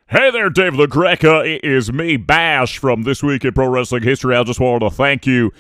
Hey there, Dave LaGreca. It is me, Bash, from This Week in Pro Wrestling History. I just wanted to thank you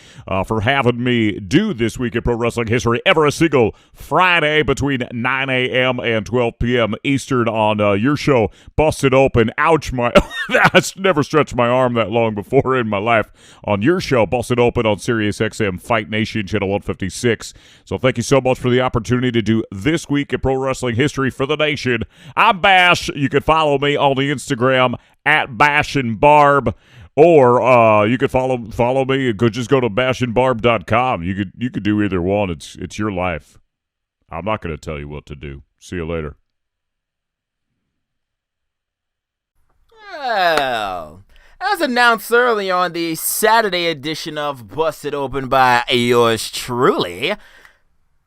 for having me do This Week in Pro Wrestling History every single Friday between 9 a.m. and 12 p.m. Eastern on your show, Busted Open. Ouch, I've never stretched my arm that long before in my life. On your show, Busted Open on Sirius XM Fight Nation, Channel 156. So thank you so much for the opportunity to do This Week in Pro Wrestling History for the nation. I'm Bash. You can follow me on the Instagram at Bash and Barb, or you could follow me. You could just go to bashandbarb.com. You could do either one. It's your life. I'm not going to tell you what to do. See you later. Well, as announced earlier on the Saturday edition of Busted Open by yours truly,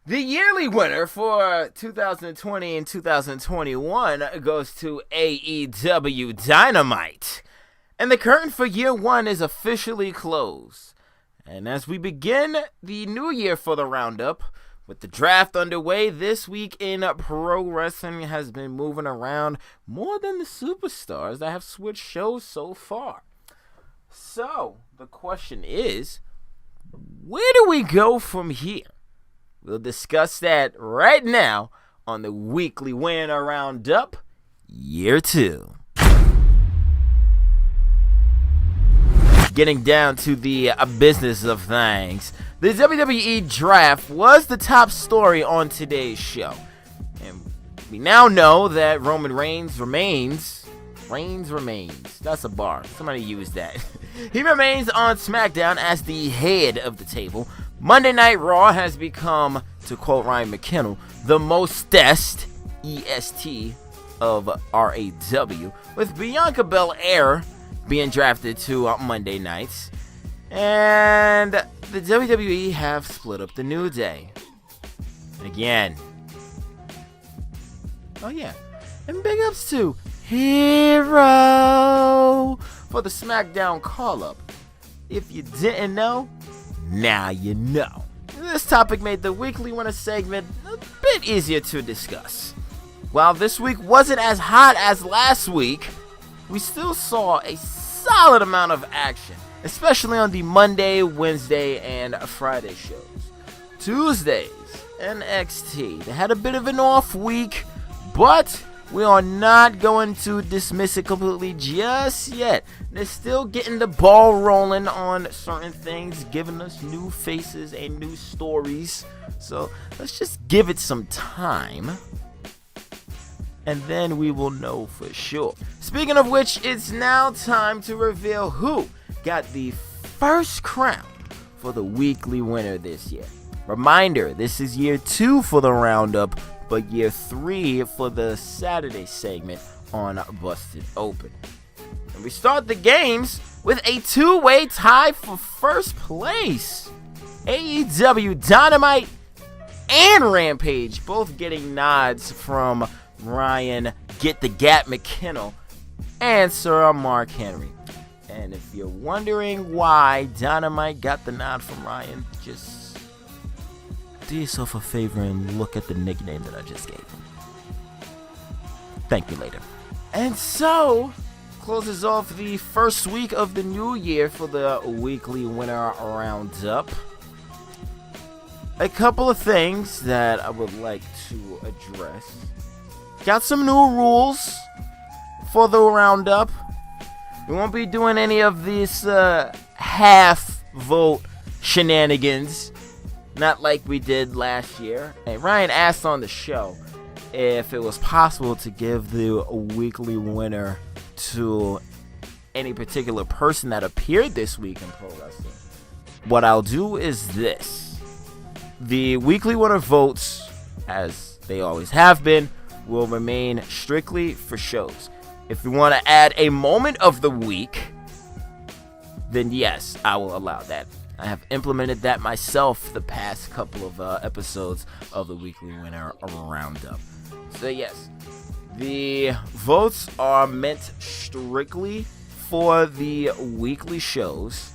the yearly winner for 2020 and 2021 goes to AEW Dynamite. And the curtain for year one is officially closed. And as we begin the new year for the Roundup, with the draft underway, this week in pro wrestling has been moving around more than the superstars that have switched shows so far. So, the question is, where do we go from here? We'll discuss that right now on the weekly winner Roundup, year two. Getting down to the business of things, the WWE Draft was the top story on today's show. And we now know that Roman Reigns remains. That's a bar. Somebody used that. He remains on SmackDown as the head of the table. Monday Night Raw has become, to quote Ryan McKinnell, the mostest, EST, of RAW, with Bianca Belair being drafted to Monday nights. And the WWE have split up the New Day. And again, oh yeah, and big ups to Hero for the SmackDown call-up. If you didn't know, now you know. This topic made the weekly winner segment a bit easier to discuss. While this week wasn't as hot as last week, we still saw a solid amount of action, especially on the Monday, Wednesday, and Friday shows. Tuesdays, NXT. They had a bit of an off week, but we are not going to dismiss it completely just yet. They're still getting the ball rolling on certain things, giving us new faces and new stories. So let's just give it some time, and then we will know for sure. Speaking of which, it's now time to reveal who got the first crown for the weekly winner this year. Reminder, this is year 2 for the Roundup, but year 3 for the Saturday segment on Busted Open. And we start the games with a 2-way tie for first place. AEW Dynamite and Rampage both getting nods from Ryan Get the Gap McKinnell and Sir Mark Henry. And if you're wondering why Dynamite got the nod from Ryan, just do yourself a favor and look at the nickname that I just gave him. Thank you later. And so, closes off the first week of the new year for the weekly winner Roundup. A couple of things that I would like to address. Got some new rules for the Roundup. We won't be doing any of these half vote shenanigans, not like we did last year. And Ryan asked on the show if it was possible to give the weekly winner to any particular person that appeared this week in pro wrestling. What I'll do is this. The weekly winner votes, as they always have been, will remain strictly for shows. If you want to add a moment of the week, then yes, I will allow that. I have implemented that myself the past couple of episodes of the weekly winner Roundup. So yes, the votes are meant strictly for the weekly shows.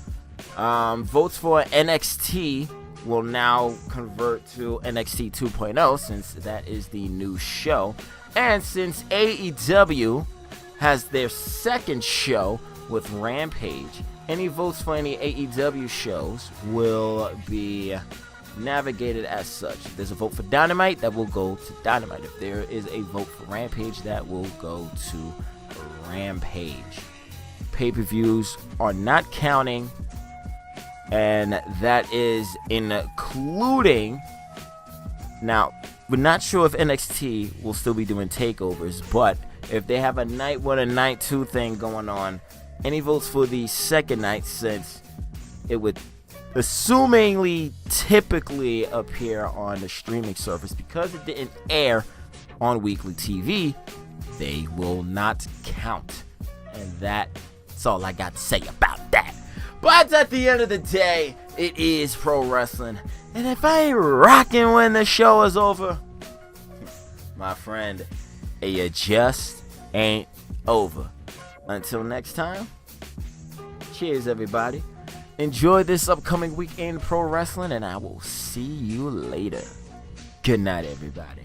Votes for NXT will now convert to NXT 2.0 since that is the new show. And since AEW has their second show with Rampage. Any votes for any AEW shows will be navigated as such. If there's a vote for Dynamite, that will go to Dynamite. If there is a vote for Rampage, that will go to Rampage. Pay-per-views are not counting, and that is including... Now, we're not sure if NXT will still be doing takeovers, but if they have a night 1 and night 2 thing going on, any votes for the second night, since it would assumingly typically appear on the streaming service, because it didn't air on weekly TV, they will not count. And that's all I got to say about that. But at the end of the day, it is pro wrestling. And if I ain't rocking when the show is over, my friend, it just ain't over. Until next time, cheers everybody. Enjoy this upcoming week in pro wrestling, and I will see you later. Good night, everybody.